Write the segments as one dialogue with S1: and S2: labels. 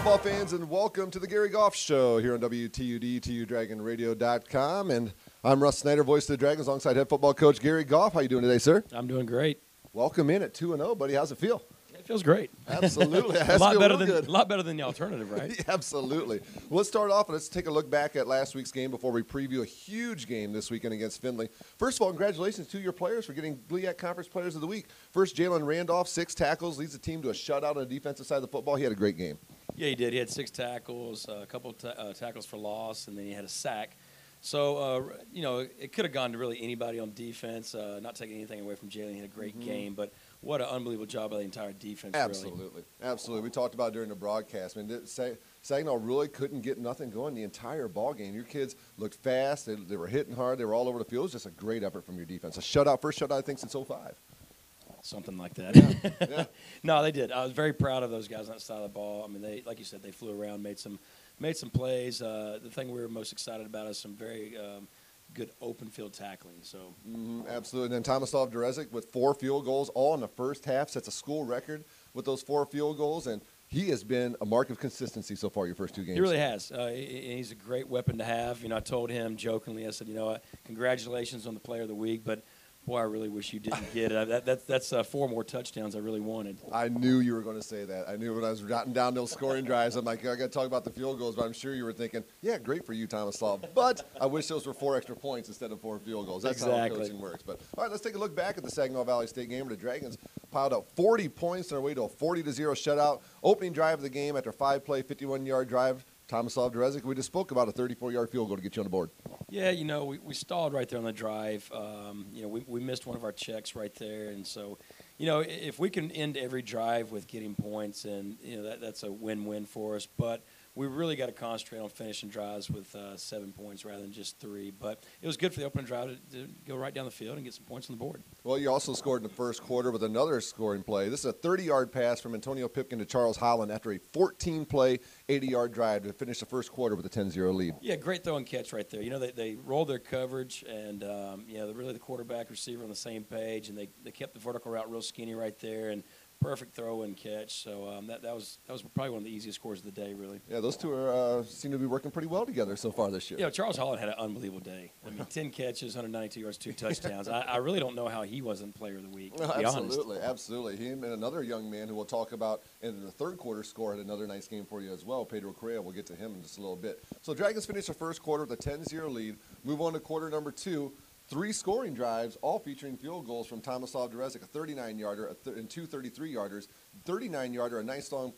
S1: football fans, and welcome to the Gary Goff Show here on WTUD, TUDragonRadio.com. And I'm Russ Snyder, voice of the Dragons, alongside head football coach Gary Goff. How you doing today, sir?
S2: I'm doing great.
S1: Welcome in at 2-0, buddy. How's it feel?
S2: It feels great.
S1: Absolutely.
S2: A lot better than the alternative, right?
S1: Yeah, absolutely. Well, let's start off and let's take a look back at last week's game before we preview a huge game this weekend against Findlay. First of all, congratulations to your players for getting GLIAC Conference Players of the Week. First, Jalen Randolph, 6 tackles, leads the team to a shutout on the defensive side of the football. He had a great game.
S2: Yeah, he did. He had 6 tackles, a couple tackles for loss, and then he had a sack. So, it could have gone to really anybody on defense, not taking anything away from Jalen. He had a great game, but what an unbelievable job by the entire defense,
S1: Absolutely.
S2: really.
S1: Absolutely. We talked about it during the broadcast. I mean, Saginaw really couldn't get nothing going the entire ball game. Your kids looked fast. They were hitting hard. They were all over the field. It was just a great effort from your defense. First shutout, I think, since 05.
S2: Something like that.
S1: Yeah.
S2: No, they did. I was very proud of those guys on that side of the ball. I mean, they, like you said, they flew around, made some plays. The thing we were most excited about is some very good open field tackling. So
S1: absolutely. And then Tomislav Derezik with 4 field goals, all in the first half, sets a school record with those 4 field goals. And he has been a mark of consistency so far your first 2 games.
S2: He really has. He's a great weapon to have. I told him jokingly, I said, congratulations on the Player of the Week, but boy, I really wish you didn't get it. That's 4 more touchdowns I really wanted.
S1: I knew you were going to say that. I knew when I was jotting down those scoring drives, I'm like, I got to talk about the field goals, but I'm sure you were thinking, yeah, great for you, Tomislav. But I wish those were 4 extra points instead of 4 field goals. That's how coaching works. But all right, let's take a look back at the Saginaw Valley State game where the Dragons piled up 40 points on their way to a 40-0 shutout. Opening drive of the game after 5-play, 51-yard drive. Tomislav Derezik, we just spoke about a 34-yard field goal to get you on the board.
S2: Yeah, we stalled right there on the drive. We missed one of our checks right there. And so, if we can end every drive with getting points, and, that's a win-win for us. But we really got to concentrate on finishing drives with 7 points rather than just 3. But it was good for the opening drive to go right down the field and get some points on the board.
S1: Well, you also scored in the first quarter with another scoring play. This is a 30-yard pass from Antonio Pipkin to Charles Holland after a 14-play, 80-yard drive to finish the first quarter with a 10-0 lead. Yeah,
S2: great throw and catch right there. They rolled their coverage, and, really the quarterback, receiver on the same page, and they kept the vertical route real skinny right there, and perfect throw and catch. So that was probably one of the easiest scores of the day, really.
S1: Yeah, those two seem to be working pretty well together so far this year.
S2: Charles Holland had an unbelievable day. 10 catches, 192 yards, 2 touchdowns. I really don't know how he wasn't Player of the Week, to be honest.
S1: Absolutely. He and another young man who we'll talk about in the third quarter score had another nice game for you as well, Pedro Correa. We'll get to him in just a little bit. So Dragons finish the first quarter with a 10-0 lead. Move on to quarter number 2. 3 scoring drives, all featuring field goals from Tomislav Derezik, a 39-yarder and 2 33-yarders. 39-yarder, a nice long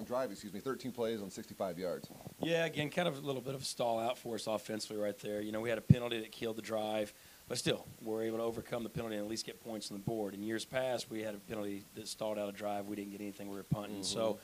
S1: drive, 13 plays on 65 yards.
S2: Yeah, again, kind of a little bit of a stall out for us offensively right there. We had a penalty that killed the drive, but still, we're able to overcome the penalty and at least get points on the board. In years past, we had a penalty that stalled out a drive. We didn't get anything. We were punting. So,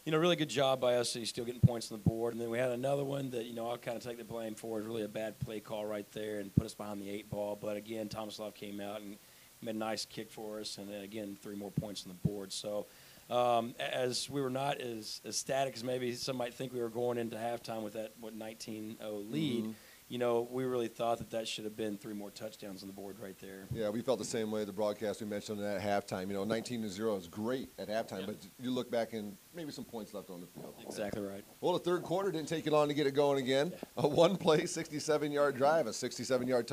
S2: really good job by us. So you're still getting points on the board. And then we had another one that, I'll kind of take the blame for. It was really a bad play call right there and put us behind the 8 ball. But, again, Tomislav came out and made a nice kick for us. And, then, again, 3 more points on the board. So, as we were not as static as maybe some might think we were going into halftime with that, 19-0 lead, we really thought that should have been 3 more touchdowns on the board right there.
S1: Yeah, we felt the same way. The broadcast we mentioned at halftime. 19-0 is great at halftime, but you look back and maybe some points left on the field.
S2: Exactly right.
S1: Well, the third quarter didn't take you long to get it going again. A 1-play, 67-yard drive, a 67-yard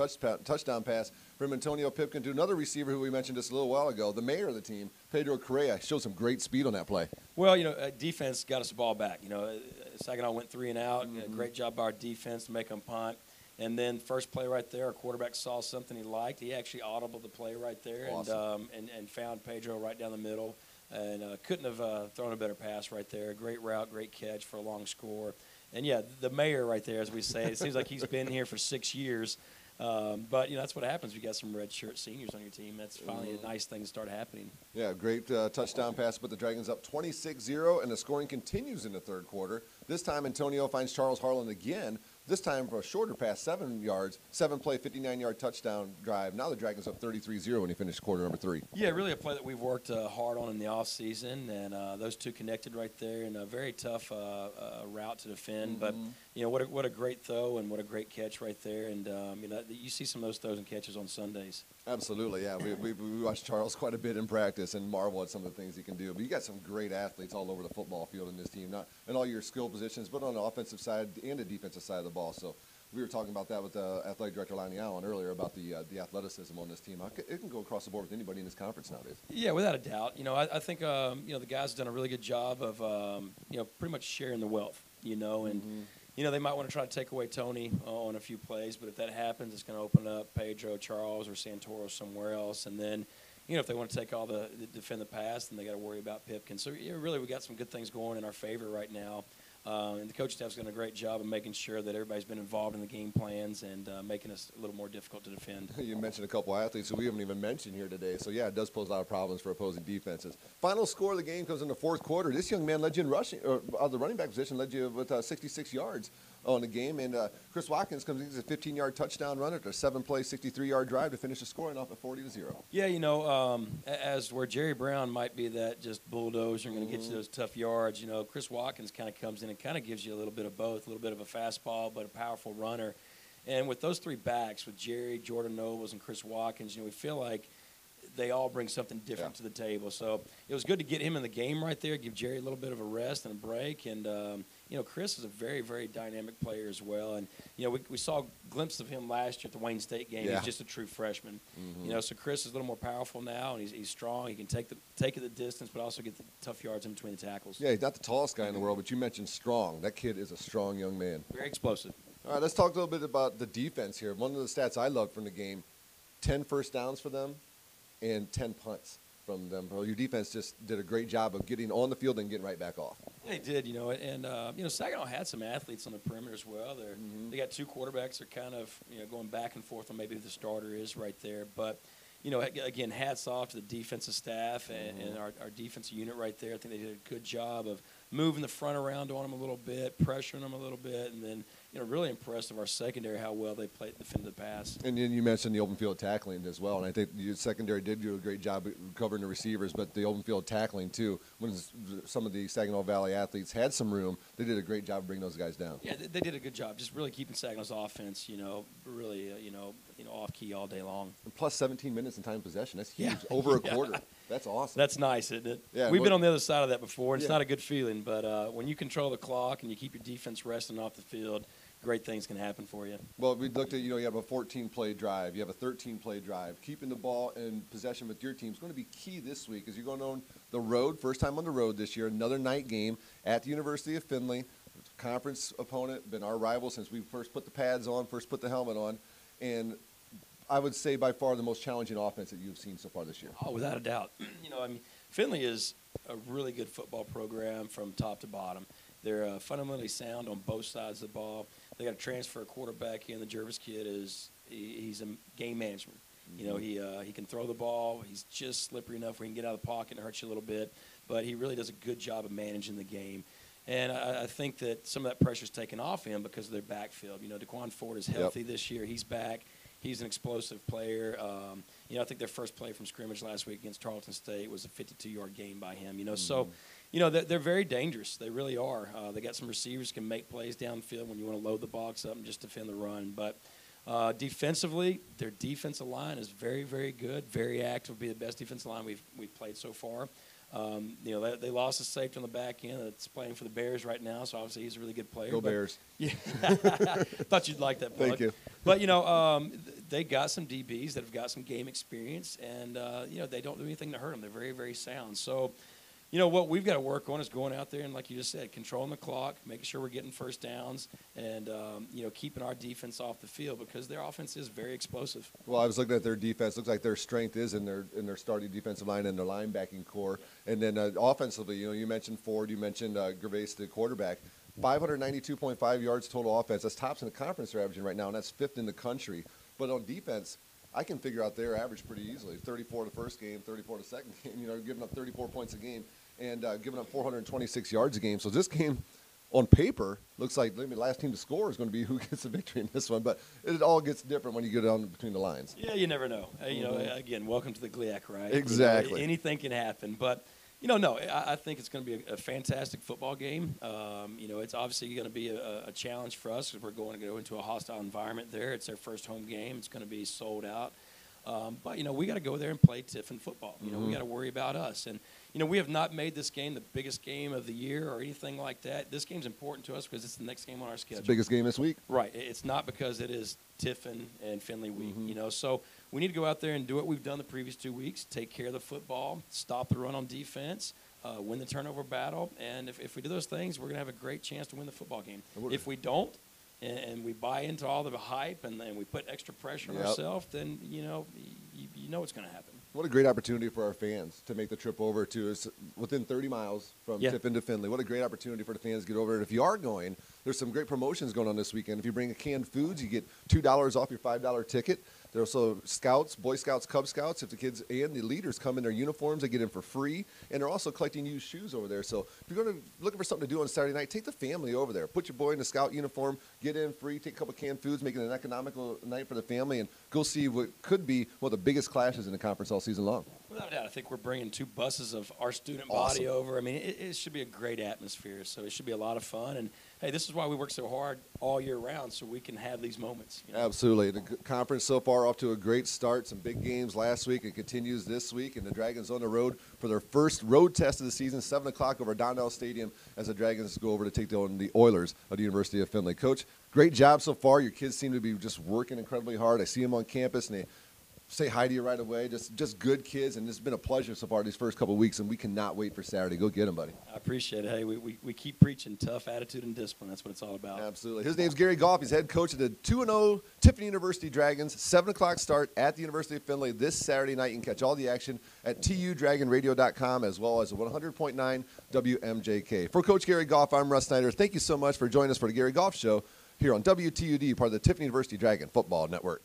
S1: touchdown pass from Antonio Pipkin to another receiver who we mentioned just a little while ago, the mayor of the team, Pedro Correa. Showed some great speed on that play.
S2: Well, defense got us the ball back. Saginaw went 3 and out. Great job by our defense to make them punt. And then first play right there, our quarterback saw something he liked. He actually audibled the play right there.
S1: Awesome.
S2: and found Pedro right down the middle. And couldn't have thrown a better pass right there. Great route, great catch for a long score. And, yeah, the mayor right there, as we say, it seems like he's been here for 6 years. But, that's what happens. You got some redshirt seniors on your team. That's finally a nice thing to start happening. Yeah,
S1: great touchdown pass, but the Dragons up 26-0, and the scoring continues in the third quarter. This time, Antonio finds Charles Harlan again This time for a shorter pass, 7 yards, 7-play, 59-yard touchdown drive. Now the Dragons up 33-0 when he finished quarter number 3.
S2: Yeah, really a play that we've worked hard on in the offseason, and those two connected right there in a very tough route to defend. But, what a great throw and what a great catch right there. And, you see some of those throws and catches on Sundays.
S1: Absolutely, yeah. We watched Charles quite a bit in practice and marvel at some of the things he can do. But you got some great athletes all over the football field in this team, not in all your skill positions, but on the offensive side and the defensive side of the ball. So we were talking about that with athletic director Lonnie Allen earlier about the athleticism on this team. It can go across the board with anybody in this conference nowadays.
S2: Yeah, without a doubt. I think the guys have done a really good job of pretty much sharing the wealth. And they might want to try to take away Tony on a few plays, but if that happens, it's going to open up Pedro, Charles, or Santoro somewhere else. And then, if they want to take all the defend the pass, then they got to worry about Pipkin. So, really, we got some good things going in our favor right now. And the coach staff's done a great job of making sure that everybody's been involved in the game plans and making us a little more difficult to defend.
S1: You mentioned a couple athletes who we haven't even mentioned here today. So, yeah, it does pose a lot of problems for opposing defenses. Final score of the game comes in the fourth quarter. This young man led you in rushing, or the running back position, led you with 66 yards on the game. And Chris Watkins comes in, he's a 15-yard touchdown run after a 7-play, 63-yard drive to finish the scoring off at 40-0.
S2: Yeah, as where Jerry Brown might be that just bulldozer and going to get you those tough yards, Chris Watkins kind of comes in and kind of gives you a little bit of both, a little bit of a fastball, but a powerful runner. And with those three backs, with Jerry, Jordan Nobles, and Chris Watkins, we feel like they all bring something different to the table. So it was good to get him in the game right there, give Jerry a little bit of a rest and a break. And, Chris is a very, very dynamic player as well. And, we saw a glimpse of him last year at the Wayne State game. He's just a true freshman. So Chris is a little more powerful now, and he's strong. He can take it the distance, but also get the tough yards in between the tackles.
S1: Yeah, he's not the tallest guy in the world, but you mentioned strong. That kid is a strong young man.
S2: Very explosive.
S1: All right, let's talk a little bit about the defense here. One of the stats I love from the game, 10 first downs for them and 10 punts from them. Your defense just did a great job of getting on the field and getting right back off.
S2: They did, and Saginaw had some athletes on the perimeter as well. They got two quarterbacks. They're kind of going back and forth on maybe who the starter is right there. But again, hats off to the defensive staff and our defensive unit right there. I think they did a good job of moving the front around on them a little bit, pressuring them a little bit, and then really impressed of our secondary how well they defended the pass.
S1: And then you mentioned the open field tackling as well, and I think your secondary did do a great job covering the receivers, but the open field tackling too. When some of the Saginaw Valley athletes had some room, they did a great job of bringing those guys down.
S2: Yeah, they did a good job, just really keeping Saginaw's offense, really, off key all day long.
S1: And plus 17 minutes in time possession. That's huge. Over a quarter. That's awesome.
S2: That's nice, isn't it?
S1: Yeah,
S2: we've been on the other side of that before, and it's not a good feeling. But when you control the clock and you keep your defense resting off the field, great things can happen for you.
S1: Well, we looked at, you have a 14-play drive. You have a 13-play drive. Keeping the ball in possession with your team is going to be key this week as you're going on the road, first time on the road this year, another night game at the University of Findlay. Conference opponent, been our rival since we first put the pads on, first put the helmet on. And I would say by far the most challenging offense that you've seen so far this year.
S2: Oh, without a doubt. Findlay is a really good football program from top to bottom. They're fundamentally sound on both sides of the ball. They got a transfer quarterback in. The Jervis kid he's a game management. He can throw the ball. He's just slippery enough where he can get out of the pocket and hurt you a little bit. But he really does a good job of managing the game. And I think that some of that pressure is taken off him because of their backfield. DeQuan Ford is healthy this year. He's back. He's an explosive player. I think their first play from scrimmage last week against Tarleton State was a 52-yard gain by him. So, they're very dangerous. They really are. They got some receivers who can make plays downfield when you want to load the box up and just defend the run. But defensively, their defensive line is very, very good, very active. Will be the best defensive line we've played so far. They lost a safety on the back end that's playing for the Bears right now, so obviously he's a really good player.
S1: Go Bears.
S2: Yeah. Thought you'd like that plug.
S1: Thank you.
S2: But, they got some DBs that have got some game experience, and, they don't do anything to hurt them. They're very, very sound. So, what we've got to work on is going out there and, like you just said, controlling the clock, making sure we're getting first downs, and, keeping our defense off the field because their offense is very explosive.
S1: Well, I was looking at their defense. Looks like their strength is in their starting defensive line and their linebacking core. And then offensively, you mentioned Ford, you mentioned Gervais, the quarterback. 592.5 yards total offense. That's tops in the conference they're averaging right now, and that's fifth in the country. But on defense, I can figure out their average pretty easily. 34 the first game, 34 the second game, giving up 34 points a game and giving up 426 yards a game. So this game on paper, looks like maybe the last team to score is going to be who gets the victory in this one. But it all gets different when you go down between the lines.
S2: Yeah, you never know. You know, again, welcome to the GLIAC, right?
S1: Exactly.
S2: You know, anything can happen. But, you know, no, I think it's going to be a fantastic football game. You know, it's obviously going to be a challenge for us because we're going to go into a hostile environment there. It's their first home game. It's going to be sold out. But, you know, we got to go there and play Tiffin football. You know, we got to worry about us. And, you know, we have not made this game the biggest game of the year or anything like that. This game's important to us because it's the next game on our schedule.
S1: It's the biggest game this week?
S2: Right. It's not because it is Tiffin and Findlay week, you know. So we need to go out there and do what we've done the previous 2 weeks, take care of the football, stop the run on defense, win the turnover battle. And if we do those things, we're going to have a great chance to win the football game. If we don't, and we buy into all the hype and we put extra pressure on ourselves, then, you know what's going to happen.
S1: What a great opportunity for our fans to make the trip over to us within 30 miles from Tiffin to Findlay. What a great opportunity for the fans to get over. And if you are going, there's some great promotions going on this weekend. If you bring canned foods, you get $2 off your $5 ticket. There's also Scouts, Boy Scouts, Cub Scouts. If the kids and the leaders come in their uniforms, they get in for free. And they're also collecting used shoes over there. So if you're looking for something to do on Saturday night, take the family over there. Put your boy in a Scout uniform, get in free, take a couple canned foods, make it an economical night for the family, and go see what could be one of the biggest clashes in the conference all season long.
S2: Without a doubt, I think we're bringing 2 buses of our student body over. I mean, it should be a great atmosphere, so it should be a lot of fun. And, hey, this is why we work so hard all year round, so we can have these moments. You know? Absolutely.
S1: The conference so far off to a great start. Some big games last week. It continues this week, and the Dragons on the road for their first road test of the season, 7 o'clock over Donnell Stadium as the Dragons go over to take on the Oilers of the University of Findlay. Coach, great job so far. Your kids seem to be just working incredibly hard. I see them on campus, and they say hi to you right away. Just good kids, and it's been a pleasure so far these first couple of weeks, and we cannot wait for Saturday. Go get them, buddy.
S2: I appreciate it. Hey, we keep preaching tough attitude and discipline. That's what it's all about.
S1: Absolutely. His name's Gary Goff. He's head coach of the 2-0 Tiffin University Dragons. 7 o'clock start at the University of Findlay this Saturday night. You can catch all the action at tudragonradio.com as well as 100.9 WMJK. For Coach Gary Goff, I'm Russ Snyder. Thank you so much for joining us for the Gary Goff Show here on WTUD, part of the Tiffin University Dragon Football Network.